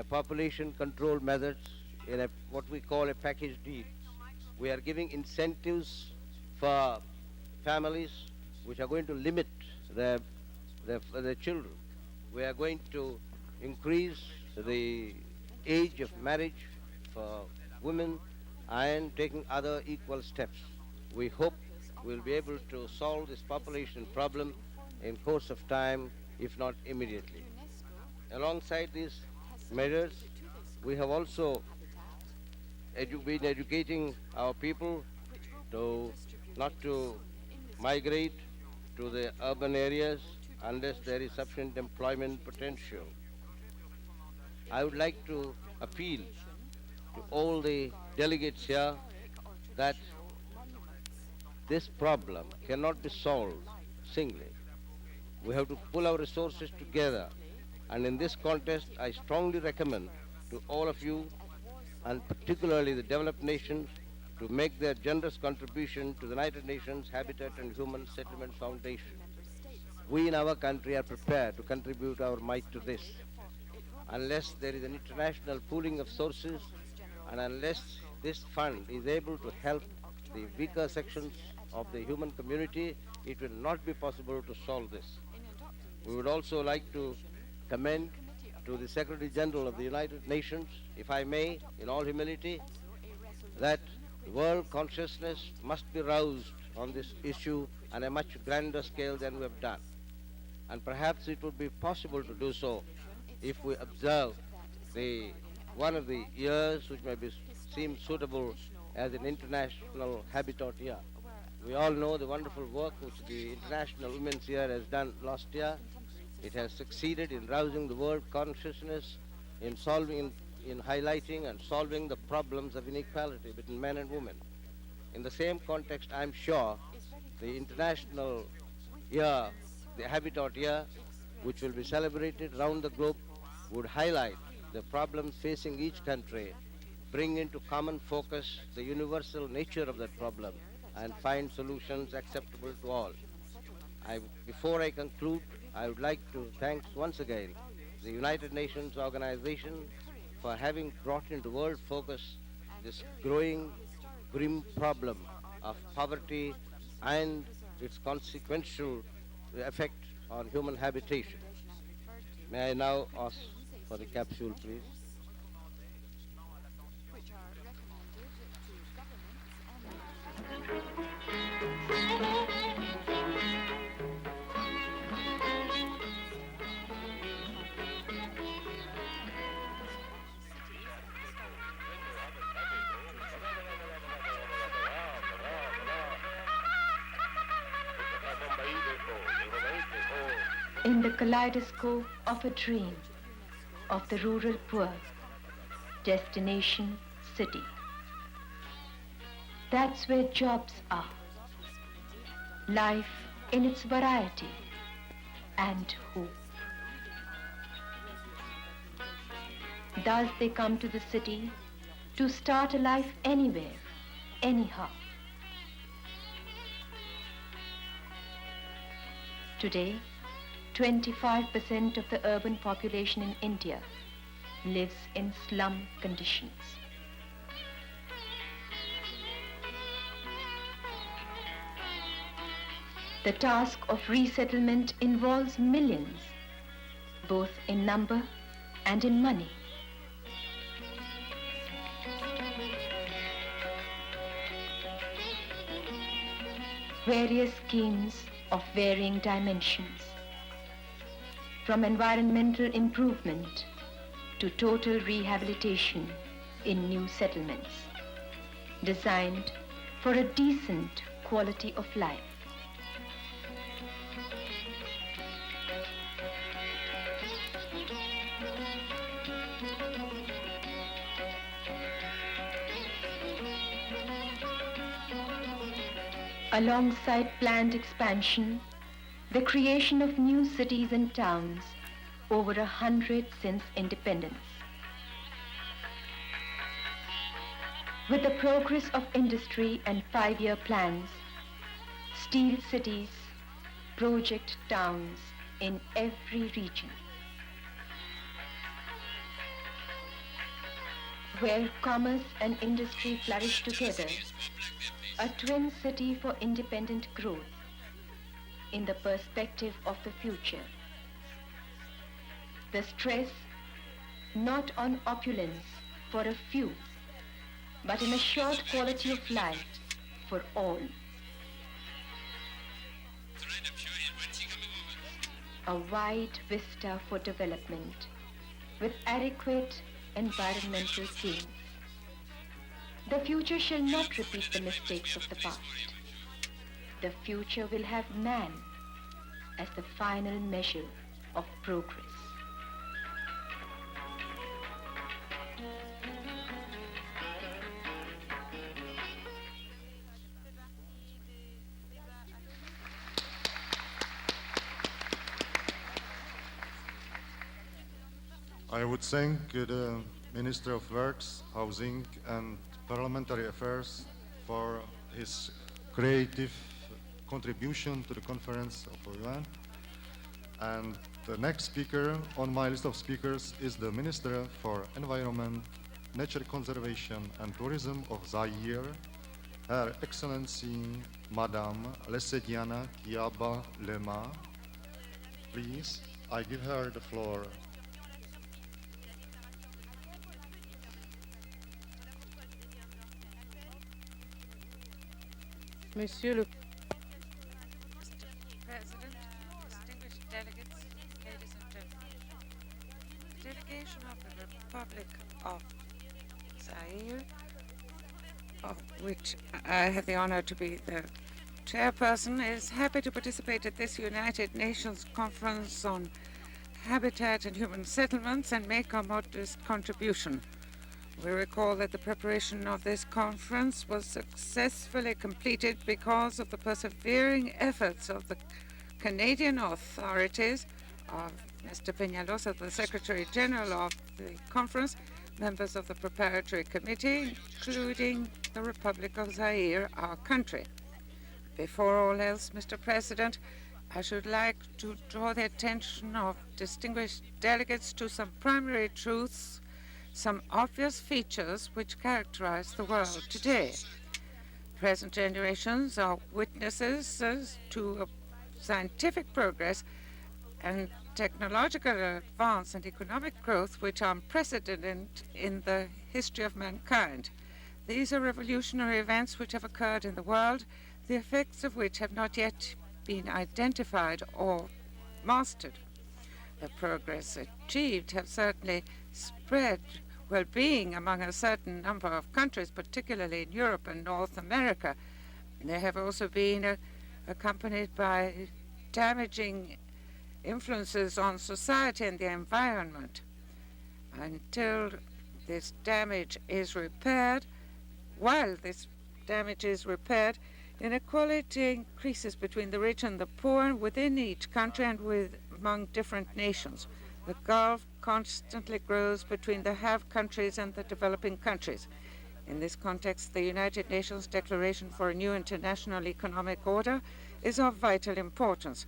population control methods in what we call a package deal. We are giving incentives for families which are going to limit their, their children. We are going to increase the age of marriage for women and taking other equal steps. We hope we'll be able to solve this population problem in course of time, if not immediately. Alongside these measures, we have also been educating our people to not to migrate to the urban areas unless there is sufficient employment potential. I would like to appeal to all the delegates here that this problem cannot be solved singly. We have to pull our resources together. And in this context, I strongly recommend to all of you, and particularly the developed nations, to make their generous contribution to the United Nations Habitat and Human Settlement Foundation. We in our country are prepared to contribute our might to this. Unless there is an international pooling of sources, and unless this fund is able to help the weaker sections of the human community, it will not be possible to solve this. We would also like to commend to the Secretary General of the United Nations, if I may, in all humility, that world consciousness must be roused on this issue on a much grander scale than we have done. And perhaps it would be possible to do so if we observe one of the years which may seem suitable as an international habitat year. We all know the wonderful work which the International Women's Year has done last year. It has succeeded in rousing the world consciousness, in highlighting and solving the problems of inequality between men and women. In the same context, I'm sure the International Year, the Habitat Year, which will be celebrated around the globe, would highlight the problems facing each country, bring into common focus the universal nature of that problem, and find solutions acceptable to all. Before I conclude, I would like to thank once again the United Nations organization for having brought into world focus this growing, grim problem of poverty and its consequential effect on human habitation. May I now ask for the capsule, please? In the kaleidoscope of a dream of the rural poor, destination city. That's where jobs are, life in its variety and hope. Thus they come to the city to start a life anywhere, anyhow. Today, 25% of the urban population in India lives in slum conditions. The task of resettlement involves millions, both in number and in money. Various schemes of varying dimensions, from environmental improvement to total rehabilitation in new settlements, designed for a decent quality of life. Alongside planned expansion, the creation of new cities and towns, over 100 since independence. With the progress of industry and 5-year plans, steel cities, project towns in every region. where commerce and industry flourish together, a twin city for independent growth in the perspective of the future. The stress not on opulence for a few, but an assured quality of life for all. A wide vista for development with adequate environmental gains. The future shall not repeat the mistakes of the past. The future will have man as the final measure of progress. I would thank the Minister of Works, Housing and Parliamentary Affairs for his creative contribution to the conference of UN. And the next speaker on my list of speakers is the Minister for Environment, Nature Conservation and Tourism of Zaire, Her Excellency Madame Lesediana Kiaba Lema. Please, I give her the floor. Monsieur le President, distinguished delegates, ladies and gentlemen, the delegation of the Republic of Zaire, of which I have the honor to be the chairperson, is happy to participate at this United Nations Conference on Habitat and Human Settlements and make a modest contribution. We recall that the preparation of this conference was successfully completed because of the persevering efforts of the Canadian authorities, of Mr. Peñalosa, the Secretary General of the conference, members of the preparatory committee, including the Republic of Zaire, our country. Before all else, Mr. President, I should like to draw the attention of distinguished delegates to some primary truths, some obvious features which characterize the world today. Present generations are witnesses to scientific progress and technological advance and economic growth which are unprecedented in the history of mankind. These are revolutionary events which have occurred in the world, the effects of which have not yet been identified or mastered. The progress achieved have certainly spread well-being among a certain number of countries, particularly in Europe and North America. They have also been accompanied by damaging influences on society and the environment. Until this damage is repaired, while this damage is repaired, inequality increases between the rich and the poor and within each country and among different nations. The gulf constantly grows between the have countries and the developing countries. In this context, the United Nations Declaration for a New International Economic Order is of vital importance.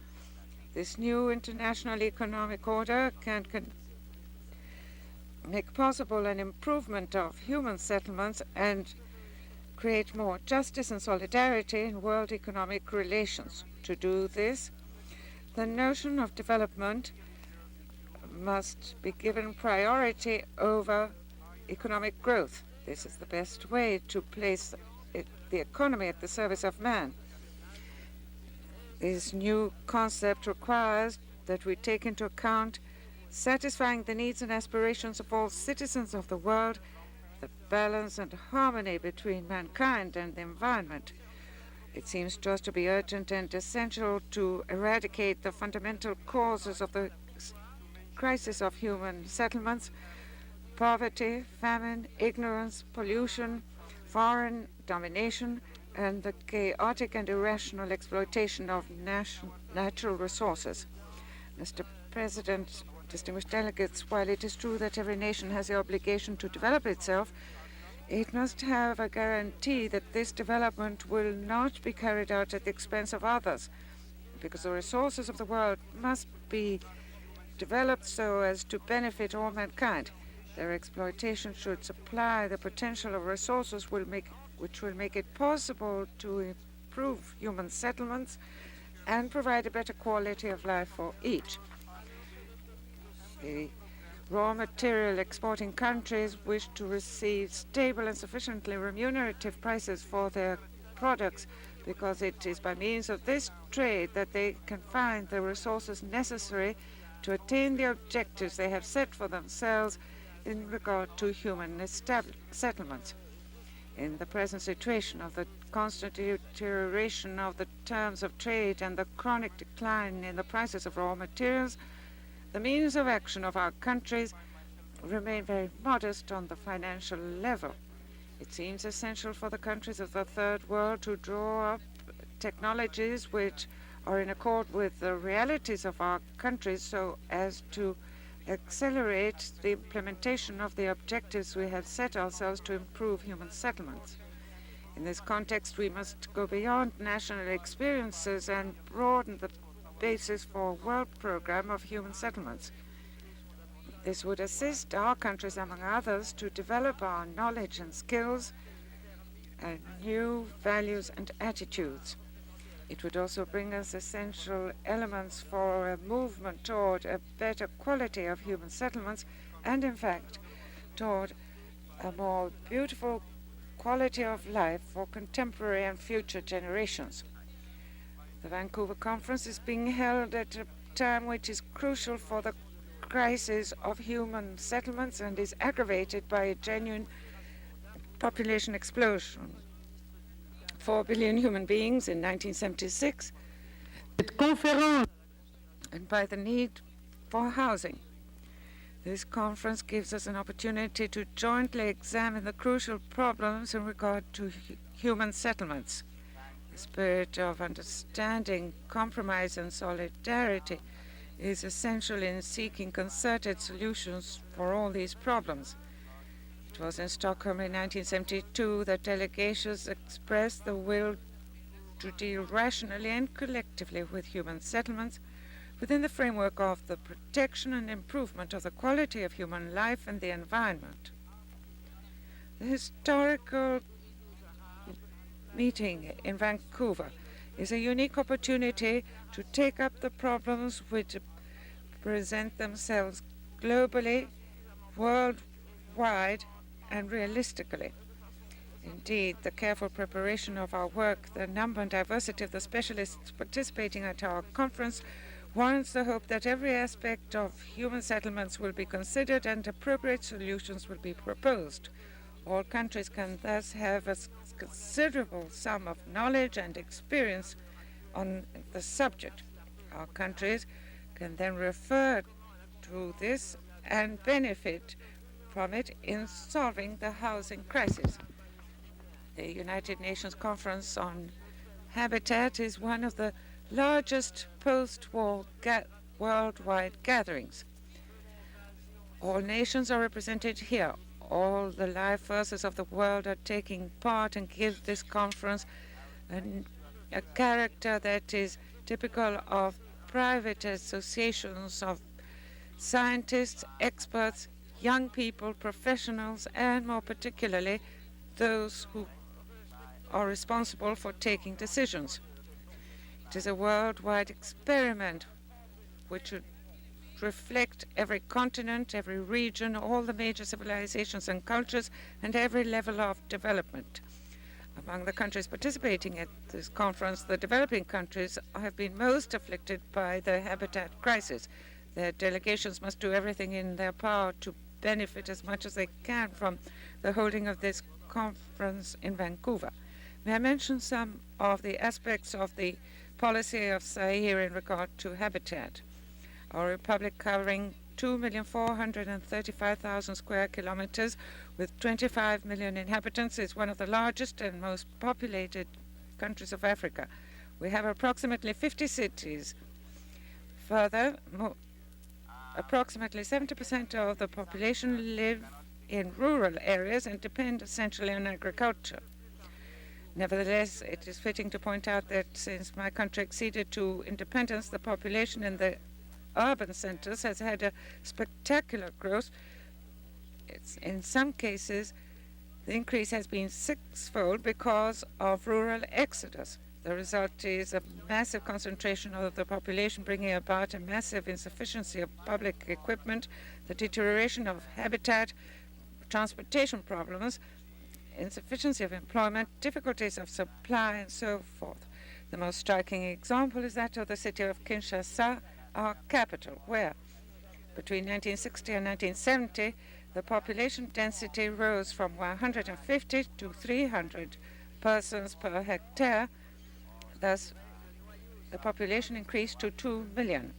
This new international economic order can make possible an improvement of human settlements and create more justice and solidarity in world economic relations. To do this, the notion of development must be given priority over economic growth. This is the best way to place the economy at the service of man. This new concept requires that we take into account satisfying the needs and aspirations of all citizens of the world, the balance and harmony between mankind and the environment. It seems to us to be urgent and essential to eradicate the fundamental causes of the crisis of human settlements: poverty, famine, ignorance, pollution, foreign domination, and the chaotic and irrational exploitation of natural resources. Mr. President, distinguished delegates, while it is true that every nation has the obligation to develop itself, it must have a guarantee that this development will not be carried out at the expense of others, because the resources of the world must be developed so as to benefit all mankind. Their exploitation should supply the potential of resources which will make it possible to improve human settlements and provide a better quality of life for each. The raw material exporting countries wish to receive stable and sufficiently remunerative prices for their products, because it is by means of this trade that they can find the resources necessary to attain the objectives they have set for themselves in regard to human settlements. In the present situation of the constant deterioration of the terms of trade and the chronic decline in the prices of raw materials, the means of action of our countries remain very modest on the financial level. It seems essential for the countries of the Third World to draw up technologies which are in accord with the realities of our countries, so as to accelerate the implementation of the objectives we have set ourselves to improve human settlements. In this context, we must go beyond national experiences and broaden the basis for a world program of human settlements. This would assist our countries, among others, to develop our knowledge and skills and new values and attitudes. It would also bring us essential elements for a movement toward a better quality of human settlements and, in fact, toward a more beautiful quality of life for contemporary and future generations. The Vancouver Conference is being held at a time which is crucial for the crisis of human settlements and is aggravated by a genuine population explosion. 4 billion human beings in 1976, and by the need for housing. This conference gives us an opportunity to jointly examine the crucial problems in regard to human settlements. The spirit of understanding, compromise, and solidarity is essential in seeking concerted solutions for all these problems. It was in Stockholm in 1972 that delegations expressed the will to deal rationally and collectively with human settlements within the framework of the protection and improvement of the quality of human life and the environment. The historical meeting in Vancouver is a unique opportunity to take up the problems which present themselves globally, worldwide, and realistically. Indeed, the careful preparation of our work, the number and diversity of the specialists participating at our conference warrants the hope that every aspect of human settlements will be considered and appropriate solutions will be proposed. All countries can thus have a considerable sum of knowledge and experience on the subject. Our countries can then refer to this and benefit from it in solving the housing crisis. The United Nations Conference on Habitat is one of the largest post-war worldwide gatherings. All nations are represented here. All the life forces of the world are taking part and give this conference a character that is typical of private associations of scientists, experts, young people, professionals, and more particularly those who are responsible for taking decisions. It is a worldwide experiment which should reflect every continent, every region, all the major civilizations and cultures, and every level of development. Among the countries participating at this conference, the developing countries have been most afflicted by the habitat crisis. Their delegations must do everything in their power to benefit as much as they can from the holding of this conference in Vancouver. May I mention some of the aspects of the policy of Zaire in regard to habitat? Our republic, covering 2,435,000 square kilometers with 25 million inhabitants, is one of the largest and most populated countries of Africa. We have approximately 50 cities. Further, approximately 70% of the population live in rural areas and depend essentially on agriculture. Nevertheless, it is fitting to point out that since my country acceded to independence, the population in the urban centers has had a spectacular growth. In some cases, the increase has been sixfold because of rural exodus. The result is a massive concentration of the population, bringing about a massive insufficiency of public equipment, the deterioration of habitat, transportation problems, insufficiency of employment, difficulties of supply, and so forth. The most striking example is that of the city of Kinshasa, our capital, where between 1960 and 1970, the population density rose from 150 to 300 persons per hectare. Thus, the population increased to 2 million.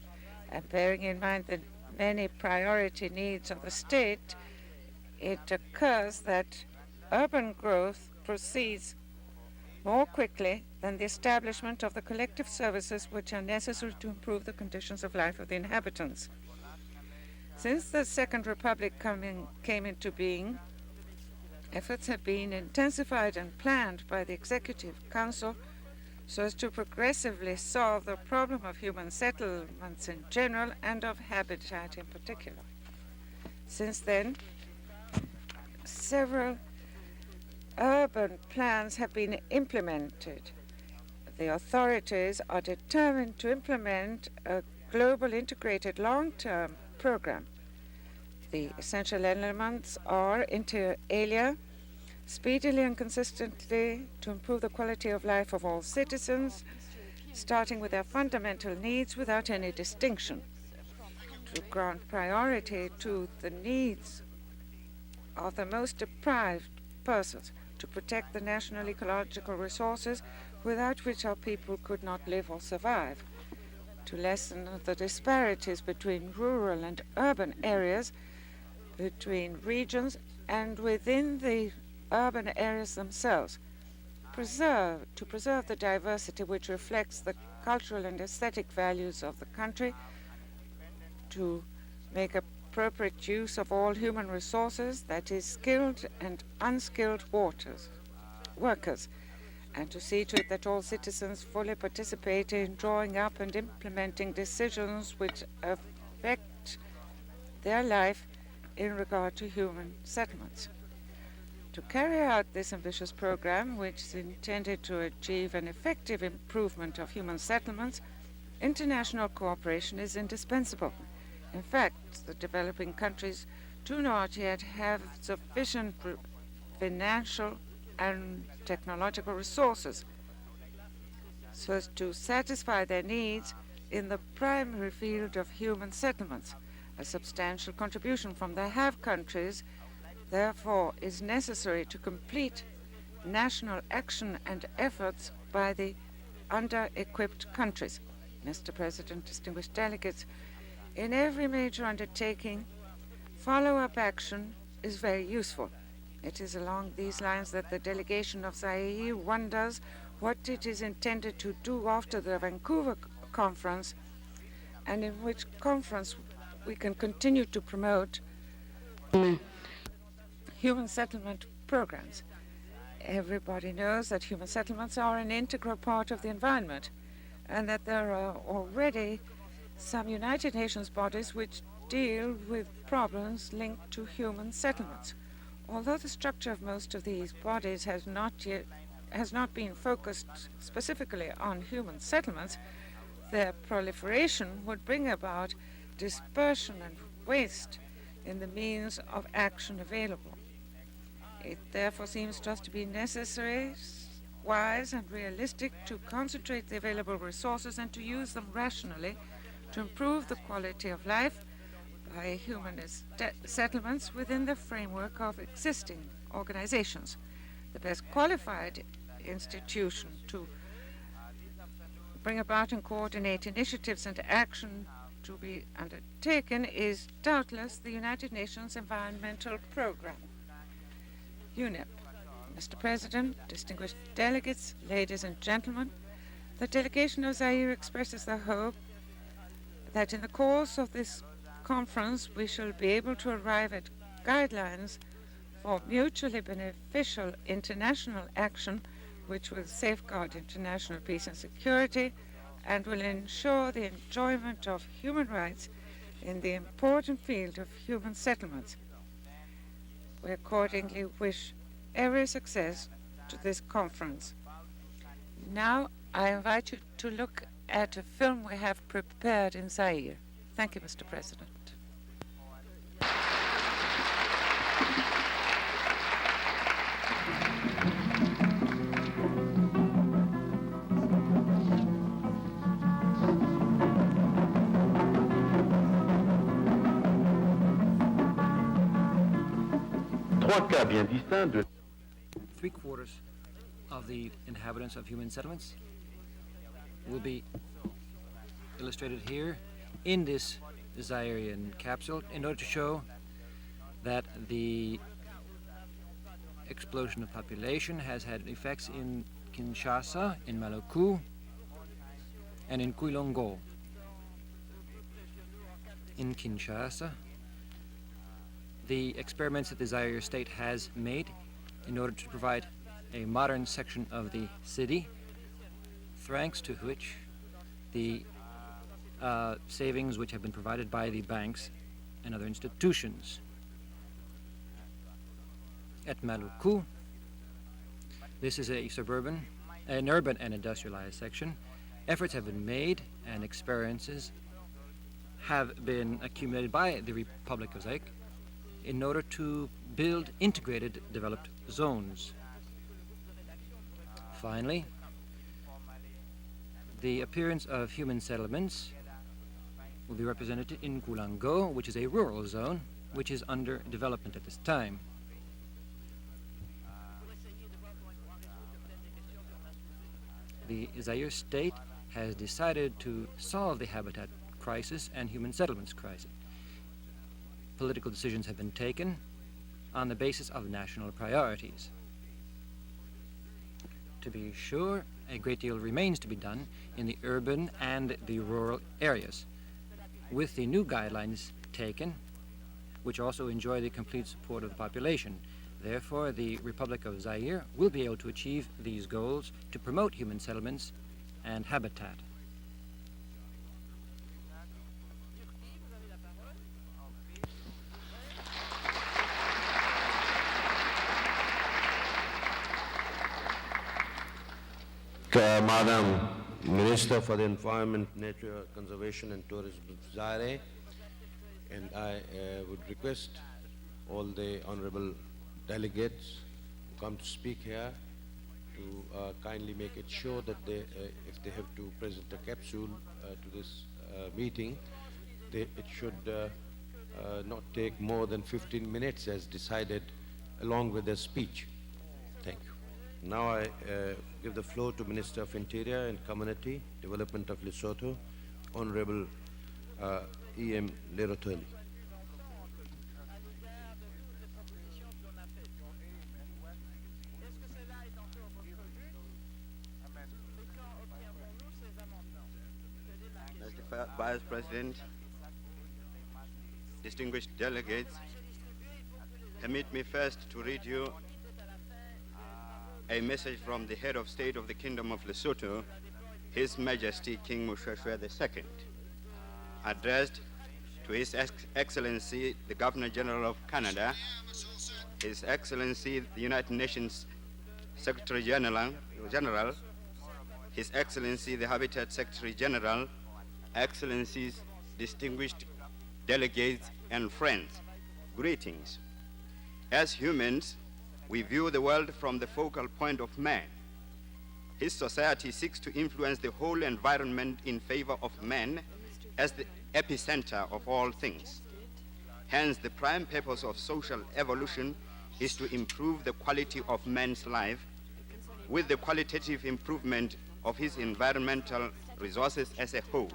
And bearing in mind the many priority needs of the state, it occurs that urban growth proceeds more quickly than the establishment of the collective services which are necessary to improve the conditions of life of the inhabitants. Since the Second Republic came into being, efforts have been intensified and planned by the Executive Council so as to progressively solve the problem of human settlements in general and of habitat in particular. Since then, several urban plans have been implemented. The authorities are determined to implement a global integrated long-term program. The essential elements are, inter alia, speedily and consistently to improve the quality of life of all citizens, starting with their fundamental needs without any distinction, to grant priority to the needs of the most deprived persons, to protect the national ecological resources without which our people could not live or survive, to lessen the disparities between rural and urban areas, between regions and within the urban areas themselves, to preserve the diversity which reflects the cultural and aesthetic values of the country, to make appropriate use of all human resources, that is, skilled and unskilled workers, and to see to it that all citizens fully participate in drawing up and implementing decisions which affect their life in regard to human settlements. To carry out this ambitious program, which is intended to achieve an effective improvement of human settlements, international cooperation is indispensable. In fact, the developing countries do not yet have sufficient financial and technological resources so as to satisfy their needs in the primary field of human settlements. A substantial contribution from the have countries, therefore, is necessary to complete national action and efforts by the under-equipped countries. Mr. President, distinguished delegates, in every major undertaking, follow-up action is very useful. It is along these lines that the delegation of Zaire wonders what it is intended to do after the Vancouver conference, and in which conference we can continue to promote human settlement programs. Everybody knows that human settlements are an integral part of the environment, and that there are already some United Nations bodies which deal with problems linked to human settlements. Although the structure of most of these bodies has not been focused specifically on human settlements, their proliferation would bring about dispersion and waste in the means of action available. It therefore seems to us to be necessary, wise and realistic to concentrate the available resources and to use them rationally to improve the quality of life by human settlements within the framework of existing organizations. The best qualified institution to bring about and coordinate initiatives and action to be undertaken is doubtless the United Nations Environmental Programme, UNEP. Mr. President, distinguished delegates, ladies and gentlemen, the delegation of Zaire expresses the hope that in the course of this conference we shall be able to arrive at guidelines for mutually beneficial international action which will safeguard international peace and security and will ensure the enjoyment of human rights in the important field of human settlements. We accordingly wish every success to this conference. Now I invite you to look at a film we have prepared in Zaire. Thank you, Mr. President. Trois cas bien distincts de 3/4 of the inhabitants of human settlements will be illustrated here in this Zairean capsule in order to show that the explosion of population has had effects in Kinshasa, in Maluku, and in Kuilongo. In Kinshasa, the experiments that the Zaire state has made in order to provide a modern section of the city, thanks to which the savings which have been provided by the banks and other institutions. At Maluku, this is an urban and industrialized section. Efforts have been made and experiences have been accumulated by the Republic of Zaire in order to build integrated developed zones. Finally, the appearance of human settlements will be represented in Kulango, which is a rural zone, which is under development at this time. The Zaire state has decided to solve the habitat crisis and human settlements crisis. Political decisions have been taken on the basis of national priorities. To be sure, a great deal remains to be done in the urban and the rural areas. With the new guidelines taken, which also enjoy the complete support of the population, therefore the Republic of Zaire will be able to achieve these goals to promote human settlements and habitat. Madam Minister for the Environment, Nature Conservation and Tourism of Zaire, and I would request all the honorable delegates who come to speak here to kindly make it sure that they, if they have to present a capsule to this meeting, it should not take more than 15 minutes as decided along with their speech. Thank you. Now I give the floor to Minister of Interior and Community Development of Lesotho, Honorable E.M. Lerotoli. Mr. Vice President, distinguished delegates, permit me first to read you a message from the head of state of the Kingdom of Lesotho, His Majesty King Moshoeshoe II, addressed to His Excellency the Governor General of Canada, His Excellency the United Nations Secretary General, His Excellency the Habitat Secretary General, Excellencies, distinguished delegates and friends, greetings. As humans, we view the world from the focal point of man. His society seeks to influence the whole environment in favor of man as the epicenter of all things. Hence, the prime purpose of social evolution is to improve the quality of man's life with the qualitative improvement of his environmental resources as a whole.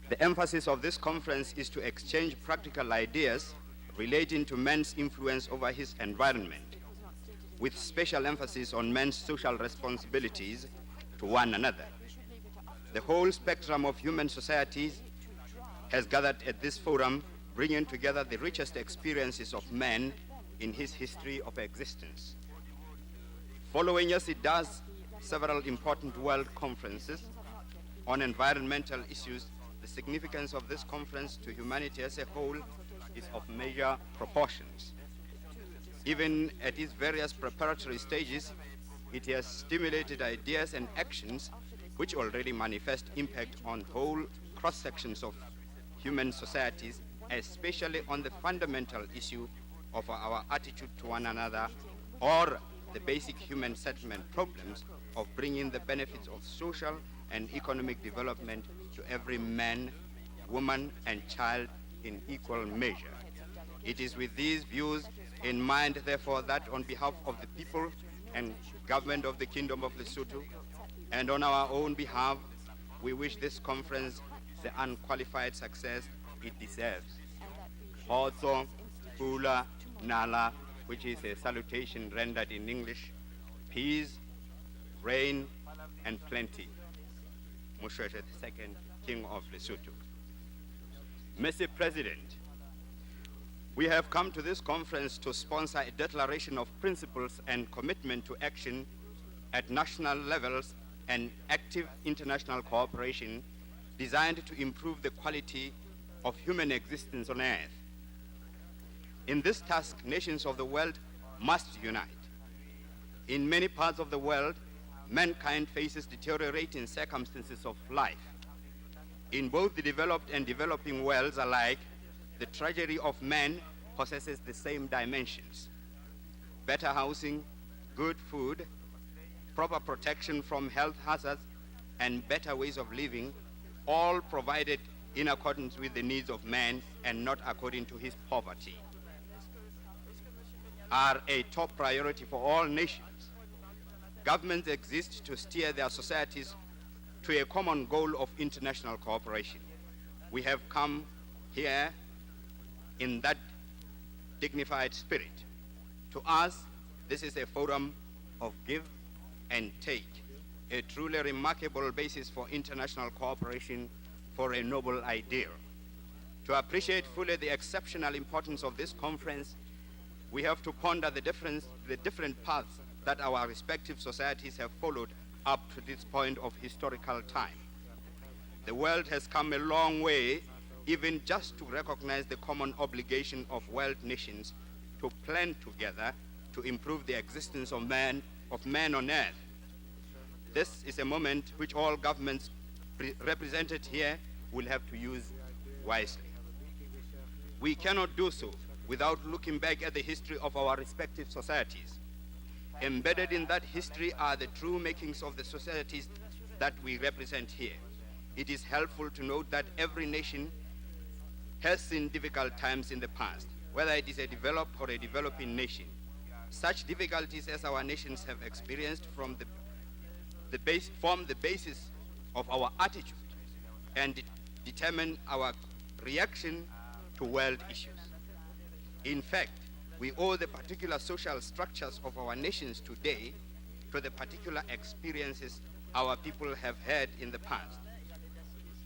The emphasis of this conference is to exchange practical ideas relating to man's influence over his environment, with special emphasis on man's social responsibilities to one another. The whole spectrum of human societies has gathered at this forum, bringing together the richest experiences of man in his history of existence. Following as it does several important world conferences on environmental issues, the significance of this conference to humanity as a whole is of major proportions. Even at its various preparatory stages, it has stimulated ideas and actions which already manifest impact on whole cross-sections of human societies, especially on the fundamental issue of our attitude to one another, or the basic human settlement problems of bringing the benefits of social and economic development to every man, woman, and child in equal measure. It is with these views in mind, therefore, that on behalf of the people and government of the Kingdom of Lesotho, and on our own behalf, we wish this conference the unqualified success it deserves. Also, Pula Nala, which is a salutation rendered in English, peace, rain, and plenty. Moshoeshoe II, King of Lesotho. Mr. President, we have come to this conference to sponsor a declaration of principles and commitment to action at national levels and active international cooperation designed to improve the quality of human existence on Earth. In this task, nations of the world must unite. In many parts of the world, mankind faces deteriorating circumstances of life. In both the developed and developing worlds alike, the tragedy of man possesses the same dimensions. Better housing, good food, proper protection from health hazards, and better ways of living, all provided in accordance with the needs of man and not according to his poverty, are a top priority for all nations. Governments exist to steer their societies to a common goal of international cooperation. We have come here in that dignified spirit. To us, this is a forum of give and take, a truly remarkable basis for international cooperation for a noble ideal. To appreciate fully the exceptional importance of this conference, we have to ponder the different paths that our respective societies have followed up to this point of historical time. The world has come a long way, even just to recognize the common obligation of world nations to plan together to improve the existence of man on Earth. This is a moment which all governments represented here will have to use wisely. We cannot do so without looking back at the history of our respective societies. Embedded in that history are the true makings of the societies that we represent here. It is helpful to note that every nation has seen difficult times in the past, whether it is a developed or a developing nation. Such difficulties as our nations have experienced form the basis of our attitude and determine our reaction to world issues. In fact, we owe the particular social structures of our nations today to the particular experiences our people have had in the past.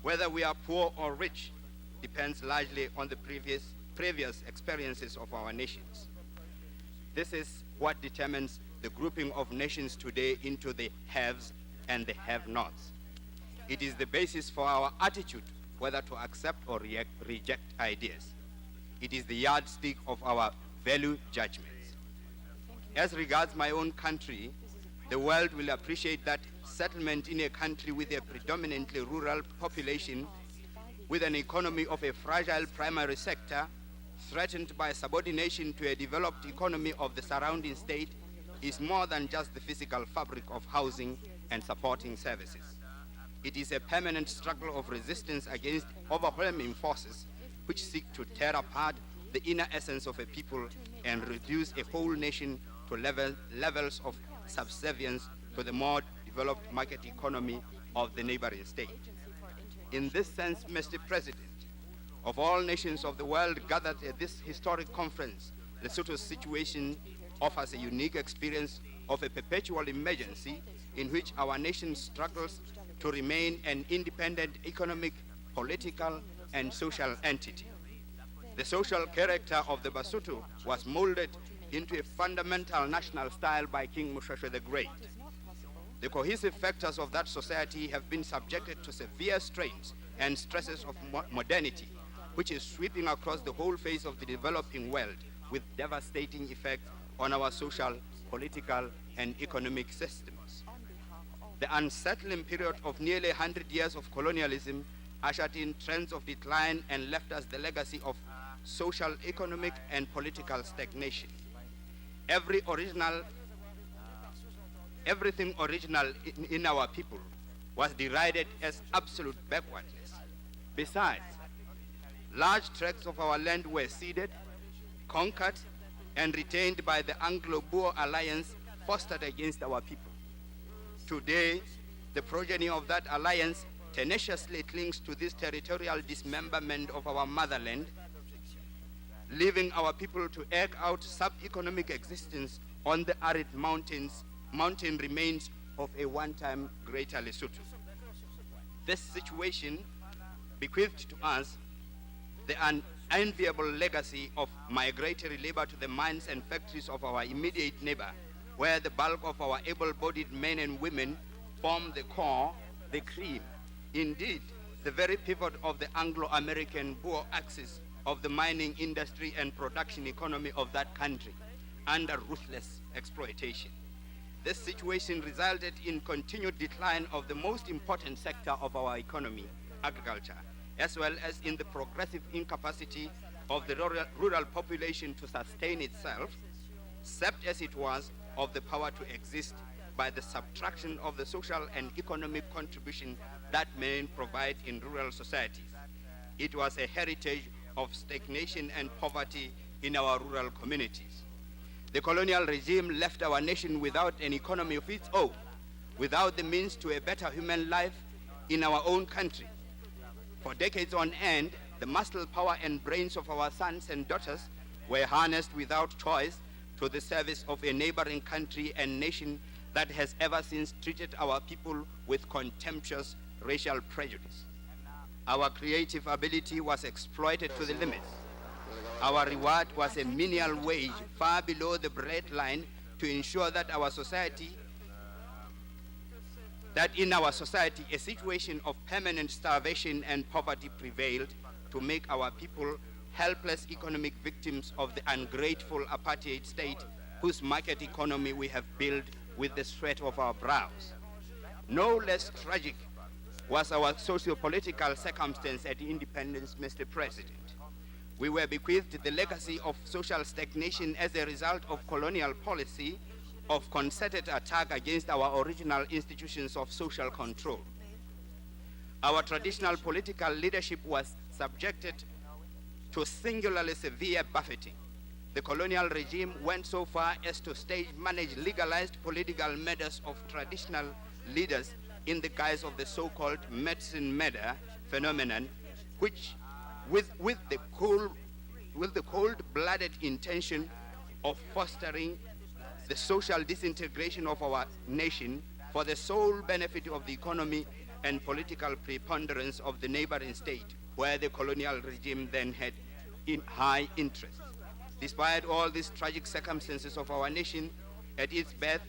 Whether we are poor or rich depends largely on the previous experiences of our nations. This is what determines the grouping of nations today into the haves and the have-nots. It is the basis for our attitude whether to accept or reject ideas. It is the yardstick of our value judgments. As regards my own country, the world will appreciate that settlement in a country with a predominantly rural population, with an economy of a fragile primary sector, threatened by subordination to a developed economy of the surrounding state, is more than just the physical fabric of housing and supporting services. It is a permanent struggle of resistance against overwhelming forces which seek to tear apart the inner essence of a people and reduce a whole nation to levels of subservience to the more developed market economy of the neighboring state. In this sense, Mr. President, of all nations of the world gathered at this historic conference, Lesotho's situation offers a unique experience of a perpetual emergency in which our nation struggles to remain an independent economic, political, and social entity. The social character of the Basotho was molded into a fundamental national style by King Moshoeshoe the Great. The cohesive factors of that society have been subjected to severe strains and stresses of modernity, which is sweeping across the whole face of the developing world with devastating effects on our social, political, and economic systems. The unsettling period of nearly 100 years of colonialism ushered in trends of decline and left us the legacy of social, economic, and political stagnation. Everything original in our people was derided as absolute backwardness. Besides, large tracts of our land were ceded, conquered, and retained by the Anglo-Boer alliance fostered against our people. Today, the progeny of that alliance tenaciously clings to this territorial dismemberment of our motherland, leaving our people to eke out sub-economic existence on the arid mountain remains of a one-time greater Lesotho. This situation bequeathed to us the unenviable legacy of migratory labor to the mines and factories of our immediate neighbor, where the bulk of our able-bodied men and women form the core, the cream, indeed, the very pivot of the Anglo-American Boer axis of the mining industry and production economy of that country under ruthless exploitation. This situation resulted in continued decline of the most important sector of our economy, agriculture, as well as in the progressive incapacity of the rural population to sustain itself, sapped as it was of the power to exist by the subtraction of the social and economic contribution that men provide in rural societies. It was a heritage of stagnation and poverty in our rural communities. The colonial regime left our nation without an economy of its own, without the means to a better human life in our own country. For decades on end, the muscle power and brains of our sons and daughters were harnessed without choice to the service of a neighboring country and nation that has ever since treated our people with contemptuous racial prejudice. Our creative ability was exploited to the limits. Our reward was a menial wage far below the bread line to ensure that in our society a situation of permanent starvation and poverty prevailed, to make our people helpless economic victims of the ungrateful apartheid state whose market economy we have built with the sweat of our brows. No less tragic was our socio-political circumstance at independence, Mr. President. We were bequeathed the legacy of social stagnation as a result of colonial policy of concerted attack against our original institutions of social control. Our traditional political leadership was subjected to singularly severe buffeting. The colonial regime went so far as to stage-manage legalized political murders of traditional leaders in the guise of the so-called medicine murder phenomenon, which with the cold-blooded intention of fostering the social disintegration of our nation for the sole benefit of the economy and political preponderance of the neighboring state, where the colonial regime then had in high interest. Despite all these tragic circumstances of our nation, at its birth,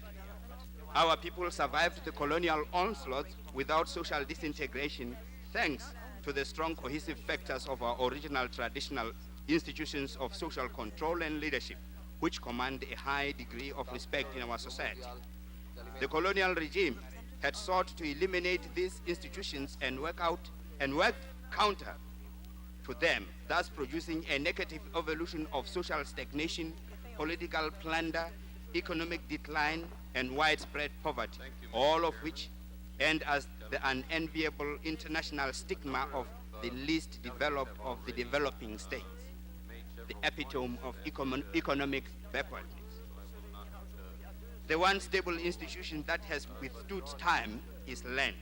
our people survived the colonial onslaught without social disintegration, thanks to the strong cohesive factors of our original traditional institutions of social control and leadership, which command a high degree of respect in our society. The colonial regime had sought to eliminate these institutions and work counter to them, thus producing a negative evolution of social stagnation, political plunder, economic decline, and widespread poverty, all of which end as the unenviable international stigma of the least developed of the developing states, the epitome of economic backwardness. The one stable institution that has withstood time is land.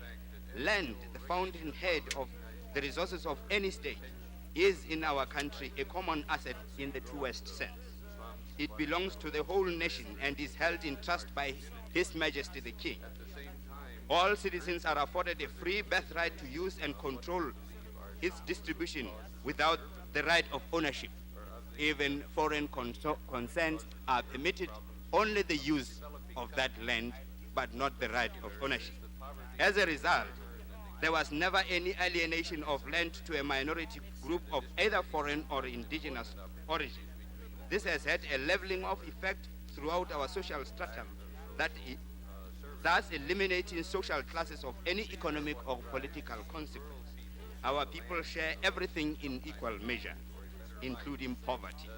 Land, the fountainhead of the resources of any state, is in our country a common asset in the truest sense. It belongs to the whole nation and is held in trust by His Majesty the King. All citizens are afforded a free birthright to use and control its distribution without the right of ownership. Even foreign concerns are permitted only the use of that land, but not the right of ownership. As a result, There was never any alienation of land to a minority group of either foreign or indigenous origin. This has had a leveling of effect throughout our social stratum, thus eliminating social classes of any economic or political consequence. Our people share everything in equal measure, including poverty.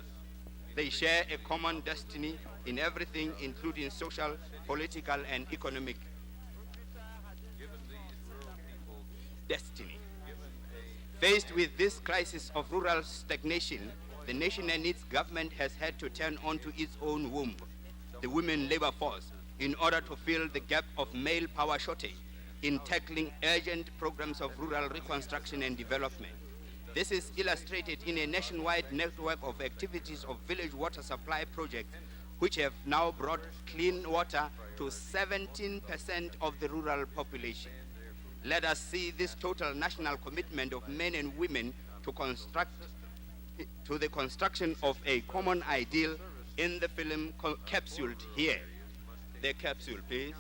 They share a common destiny in everything, including social, political, and economic destiny. Faced with this crisis of rural stagnation, the nation and its government has had to turn onto its own womb, the women labor force, in order to fill the gap of male power shortage in tackling urgent programs of rural reconstruction and development. This is illustrated in a nationwide network of activities of village water supply projects, which have now brought clean water to 17% of the rural population. Let us see this total national commitment of men and women to the construction of a common ideal in the film capsuled here. The capsule, please.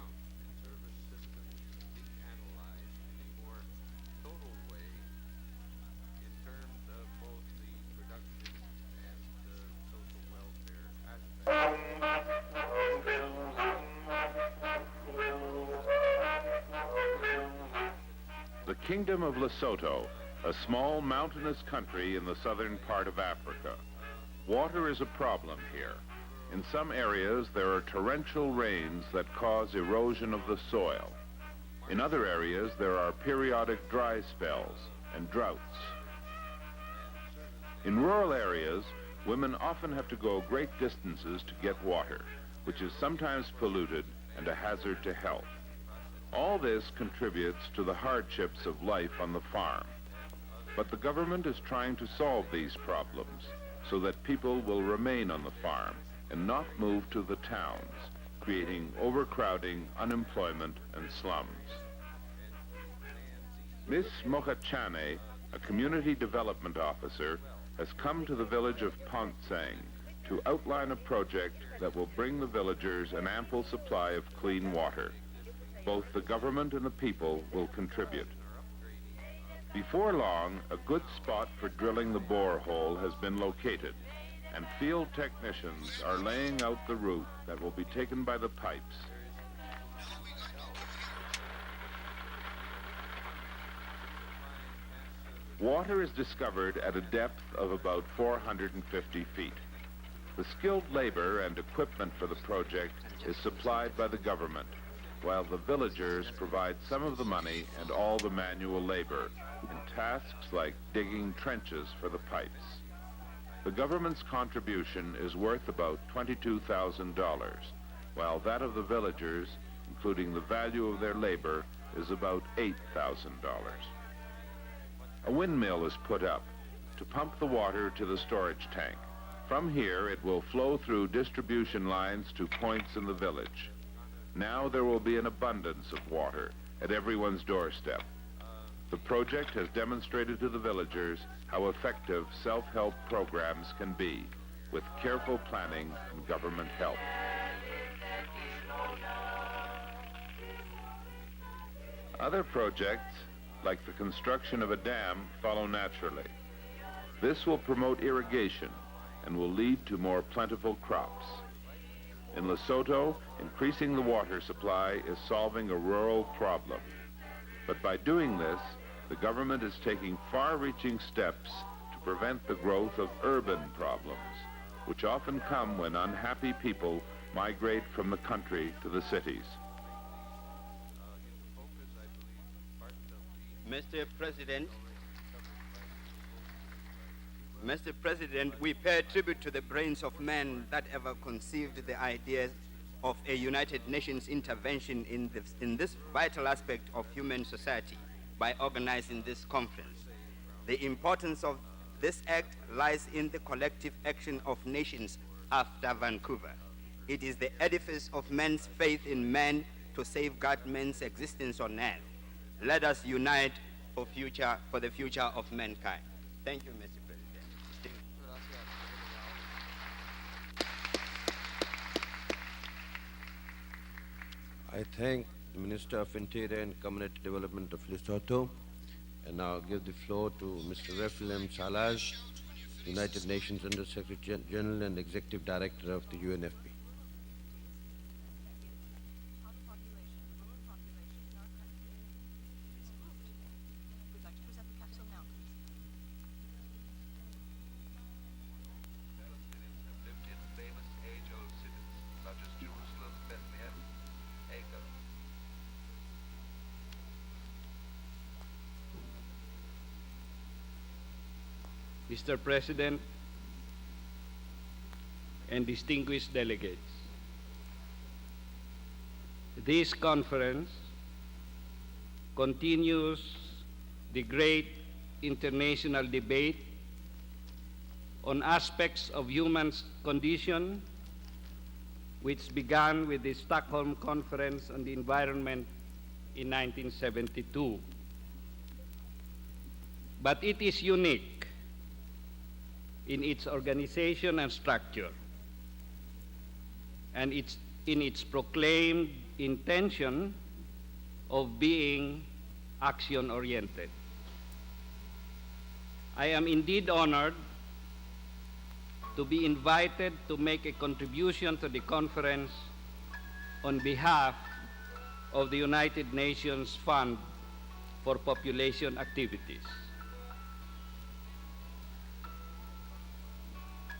The Kingdom of Lesotho, a small mountainous country in the southern part of Africa. Water is a problem here. In some areas, there are torrential rains that cause erosion of the soil. In other areas, there are periodic dry spells and droughts. In rural areas, women often have to go great distances to get water, which is sometimes polluted and a hazard to health. All this contributes to the hardships of life on the farm. But the government is trying to solve these problems so that people will remain on the farm and not move to the towns, creating overcrowding, unemployment, and slums. Miss Mokachane, a community development officer, has come to the village of Pontsang to outline a project that will bring the villagers an ample supply of clean water. Both the government and the people will contribute. Before long, a good spot for drilling the borehole has been located, and field technicians are laying out the route that will be taken by the pipes. Water is discovered at a depth of about 450 feet. The skilled labor and equipment for the project is supplied by the government, while the villagers provide some of the money and all the manual labor in tasks like digging trenches for the pipes. The government's contribution is worth about $22,000, while that of the villagers, including the value of their labor, is about $8,000. A windmill is put up to pump the water to the storage tank. From here, it will flow through distribution lines to points in the village. Now there will be an abundance of water at everyone's doorstep. The project has demonstrated to the villagers how effective self-help programs can be with careful planning and government help. Other projects, like the construction of a dam, follow naturally. This will promote irrigation and will lead to more plentiful crops. In Lesotho, increasing the water supply is solving a rural problem. But by doing this, the government is taking far-reaching steps to prevent the growth of urban problems, which often come when unhappy people migrate from the country to the cities. Mr. President, we pay tribute to the brains of men that ever conceived the ideas of a United Nations intervention in this vital aspect of human society by organizing this conference. The importance of this act lies in the collective action of nations after Vancouver. It is the edifice of men's faith in men to safeguard men's existence on earth. Let us unite for the future of mankind. Thank you, Mr. President. I thank the Minister of Interior and Community Development of Lesotho. And now give the floor to Mr. Refilem Salaj, United Nations Under Secretary General and Executive Director of the UNFP. Mr. President, and distinguished delegates, this conference continues the great international debate on aspects of human condition, which began with the Stockholm Conference on the Environment in 1972. But it is unique in its organization and structure, and in its proclaimed intention of being action-oriented. I am indeed honored to be invited to make a contribution to the conference on behalf of the United Nations Fund for Population Activities.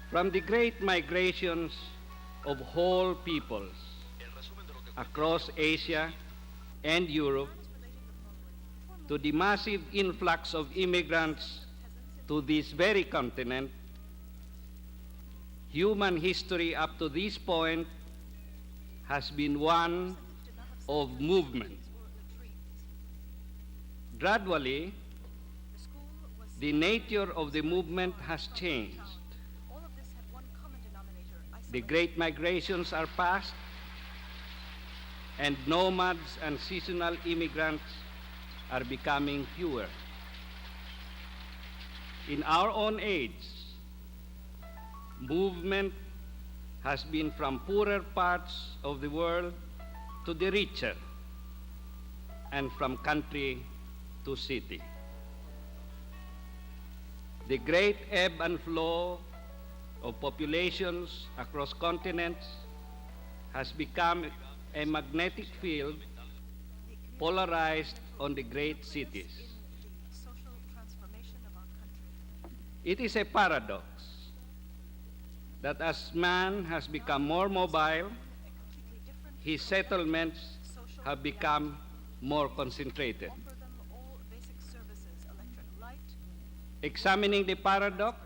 From the great migrations of whole peoples across Asia and Europe to the massive influx of immigrants to this very continent, human history up to this point has been one of movement. Gradually, the nature of the movement has changed. The great migrations are past, and nomads and seasonal immigrants are becoming fewer. In our own age, movement has been from poorer parts of the world to the richer, and from country to city. The great ebb and flow of populations across continents has become a magnetic field polarized on the great cities. It is a paradox that as man has become more mobile, his settlements have become more concentrated. Examining the paradox,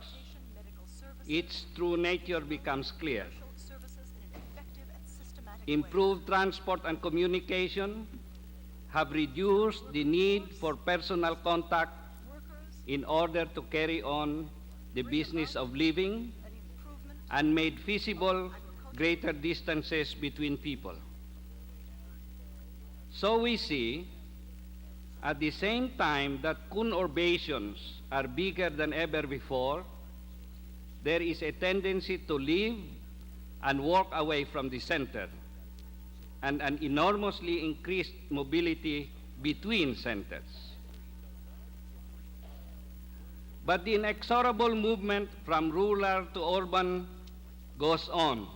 its true nature becomes clear. Improved transport and communication have reduced the need for personal contact in order to carry on the business of living and made feasible greater distances between people. So we see, at the same time that conurbations are bigger than ever before, there is a tendency to live and work away from the center, and an enormously increased mobility between centers. But the inexorable movement from rural to urban goes on,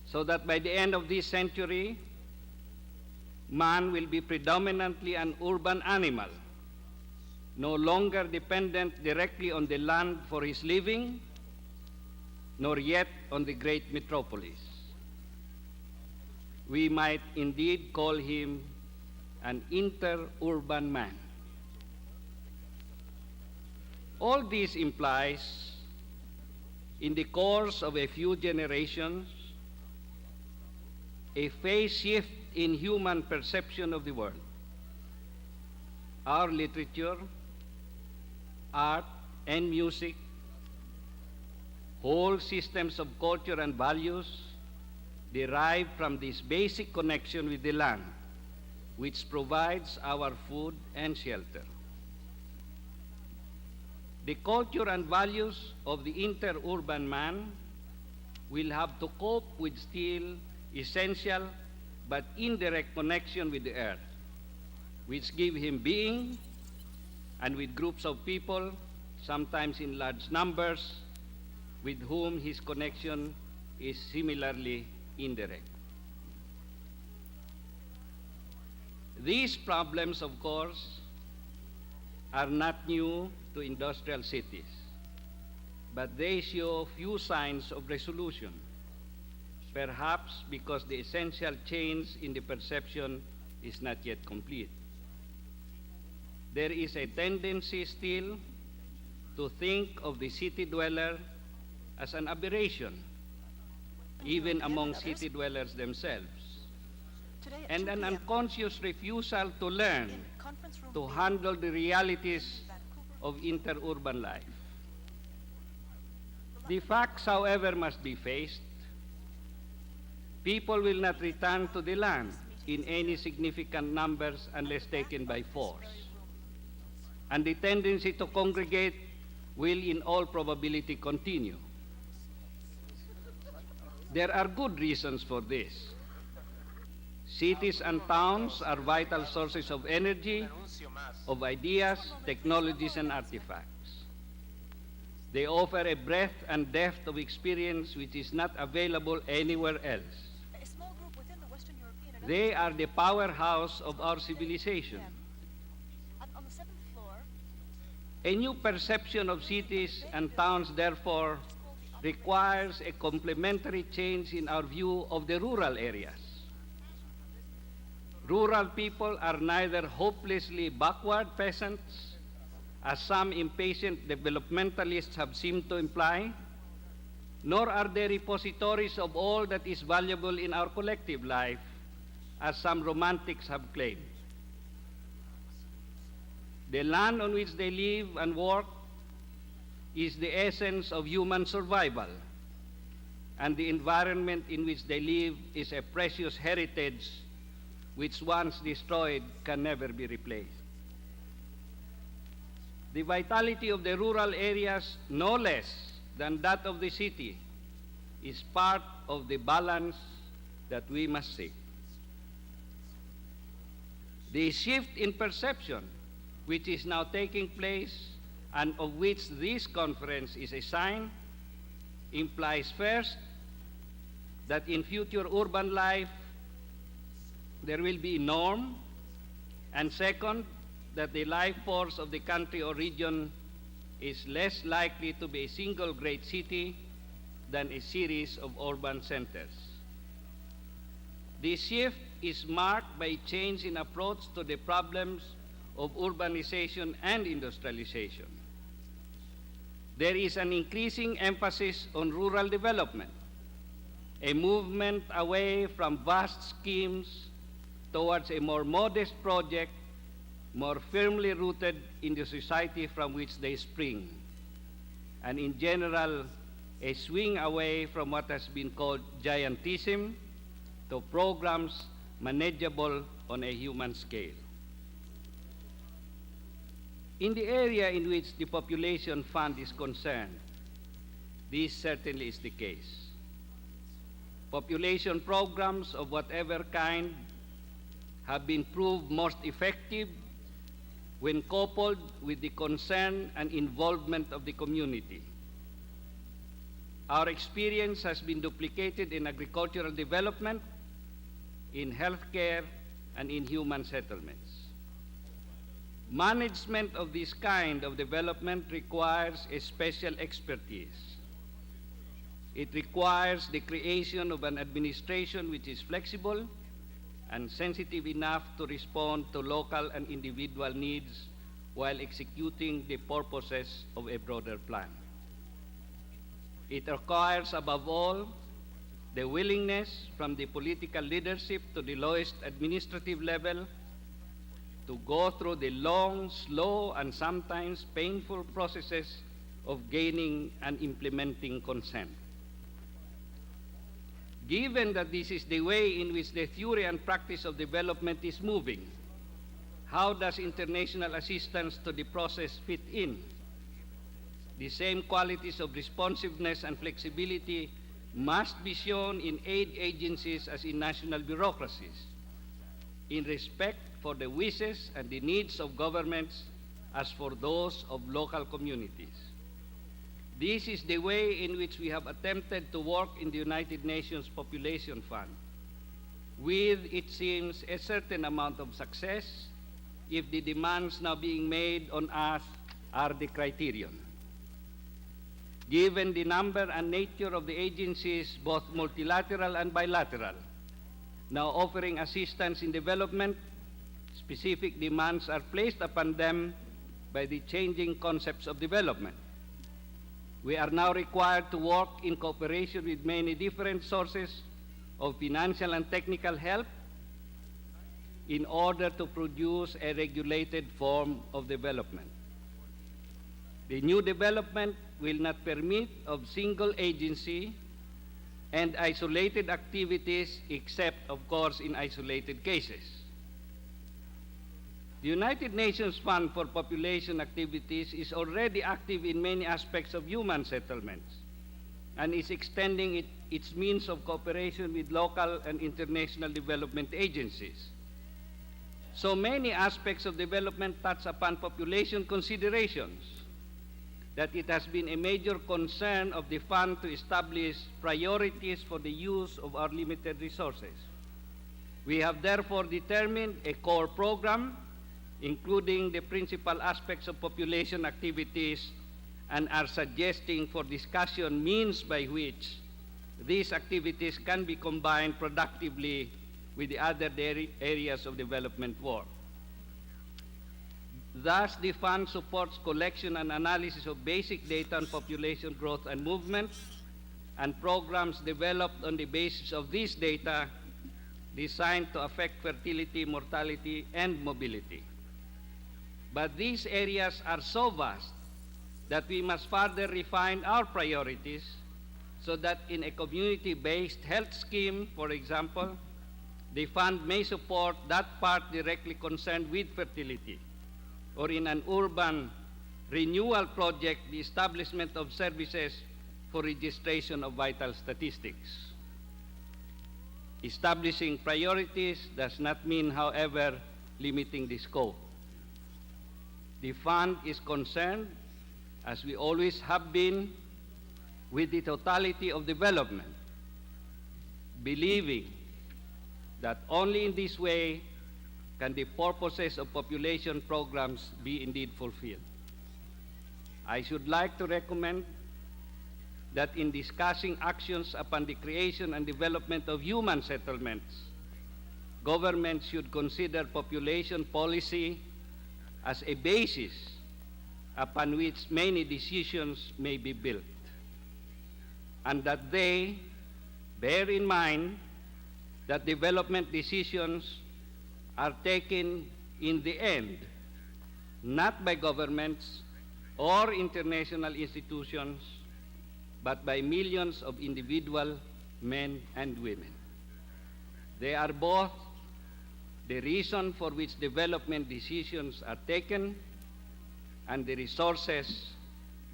so that by the end of this century, man will be predominantly an urban animal, no longer dependent directly on the land for his living, nor yet on the great metropolis. We might indeed call him an interurban man. All this implies, in the course of a few generations, a phase shift in human perception of the world. Our literature, art, and music, whole systems of culture and values derive from this basic connection with the land, which provides our food and shelter. The culture and values of the interurban man will have to cope with still essential but indirect connection with the earth, which give him being, and with groups of people, sometimes in large numbers, with whom his connection is similarly indirect. These problems, of course, are not new to industrial cities, but they show few signs of resolution, perhaps because the essential change in the perception is not yet complete. There is a tendency still to think of the city dweller as an aberration, even among city dwellers themselves, and an unconscious refusal to learn to handle the realities of interurban life. The facts, however, must be faced. People will not return to the land in any significant numbers unless taken by force. And the tendency to congregate will in all probability continue. There are good reasons for this. Cities and towns are vital sources of energy, of ideas, technologies, and artifacts. They offer a breadth and depth of experience which is not available anywhere else. They are the powerhouse of our civilization. A new perception of cities and towns, therefore, requires a complementary change in our view of the rural areas. Rural people are neither hopelessly backward peasants, as some impatient developmentalists have seemed to imply, nor are they repositories of all that is valuable in our collective life, as some romantics have claimed. The land on which they live and work is the essence of human survival, and the environment in which they live is a precious heritage which once destroyed can never be replaced. The vitality of the rural areas, no less than that of the city, is part of the balance that we must seek. The shift in perception which is now taking place and of which this conference is a sign, implies first that in future urban life there will be a norm, and second, that the life force of the country or region is less likely to be a single great city than a series of urban centers. This shift is marked by a change in approach to the problems of urbanization and industrialization. There is an increasing emphasis on rural development, a movement away from vast schemes towards a more modest project, more firmly rooted in the society from which they spring, and in general, a swing away from what has been called giantism to programs manageable on a human scale. In the area in which the population fund is concerned, this certainly is the case. Population programs of whatever kind have been proved most effective when coupled with the concern and involvement of the community. Our experience has been duplicated in agricultural development, in healthcare, and in human settlements. Management of this kind of development requires a special expertise. It requires the creation of an administration which is flexible and sensitive enough to respond to local and individual needs while executing the purposes of a broader plan. It requires, above all, the willingness from the political leadership to the lowest administrative level to go through the long, slow, and sometimes painful processes of gaining and implementing consent. Given that this is the way in which the theory and practice of development is moving, how does international assistance to the process fit in? The same qualities of responsiveness and flexibility must be shown in aid agencies as in national bureaucracies, in respect for the wishes and the needs of governments as for those of local communities. This is the way in which we have attempted to work in the United Nations Population Fund, with, it seems, a certain amount of success if the demands now being made on us are the criterion. Given the number and nature of the agencies, both multilateral and bilateral, now offering assistance in development, specific demands are placed upon them by the changing concepts of development. We are now required to work in cooperation with many different sources of financial and technical help in order to produce a regulated form of development. The new development will not permit of single agency and isolated activities, except, of course, in isolated cases. The United Nations Fund for Population Activities is already active in many aspects of human settlements and is extending its means of cooperation with local and international development agencies. So many aspects of development touch upon population considerations that it has been a major concern of the fund to establish priorities for the use of our limited resources. We have therefore determined a core program including the principal aspects of population activities, and are suggesting for discussion means by which these activities can be combined productively with the other areas of development work. Thus, the fund supports collection and analysis of basic data on population growth and movement, and programs developed on the basis of this data designed to affect fertility, mortality, and mobility. But these areas are so vast that we must further refine our priorities so that in a community-based health scheme, for example, the fund may support that part directly concerned with fertility, or in an urban renewal project, the establishment of services for registration of vital statistics. Establishing priorities does not mean, however, limiting the scope. The fund is concerned, as we always have been, with the totality of development, believing that only in this way can the purposes of population programs be indeed fulfilled. I should like to recommend that in discussing actions upon the creation and development of human settlements, governments should consider population policy as a basis upon which many decisions may be built, and that they bear in mind that development decisions are taken in the end not by governments or international institutions, but by millions of individual men and women. They are both the reason for which development decisions are taken and the resources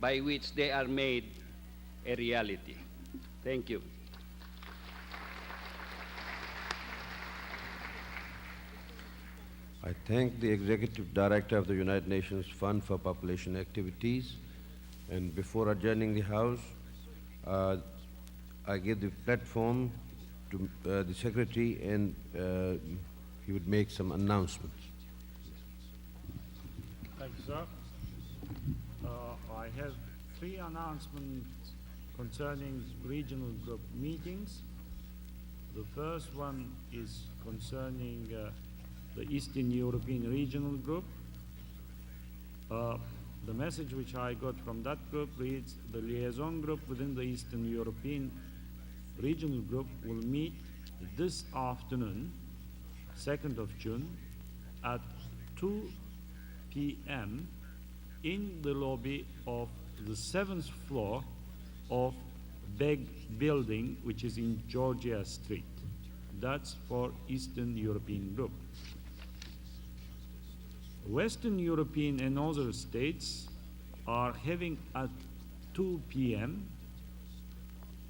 by which they are made a reality. Thank you. I thank the Executive Director of the United Nations Fund for Population Activities, and before adjourning the House, I give the platform to the Secretary, and he would make some announcements. Thank you, sir. I have 3 announcements concerning regional group meetings. The first one is concerning the Eastern European Regional Group. The message which I got from that group reads: the liaison group within the Eastern European Regional Group will meet this afternoon, 2nd of June, at 2 p.m. in the lobby of the 7th floor of Beg Building, which is in Georgia Street. That's for Eastern European Group. Western European and other states are having at 2 p.m.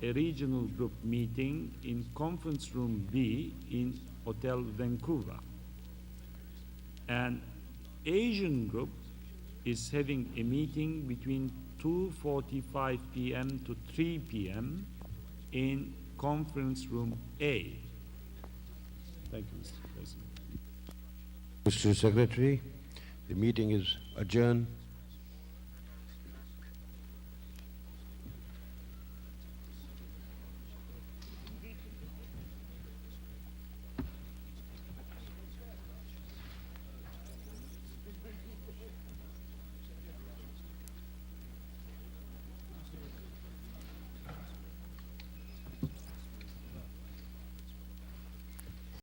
a regional group meeting in conference room B in Hotel Vancouver. And Asian group is having a meeting between 2:45 p.m. to 3 p.m. in conference room A. Thank you, Mr. President. Mr. Secretary, the meeting is adjourned.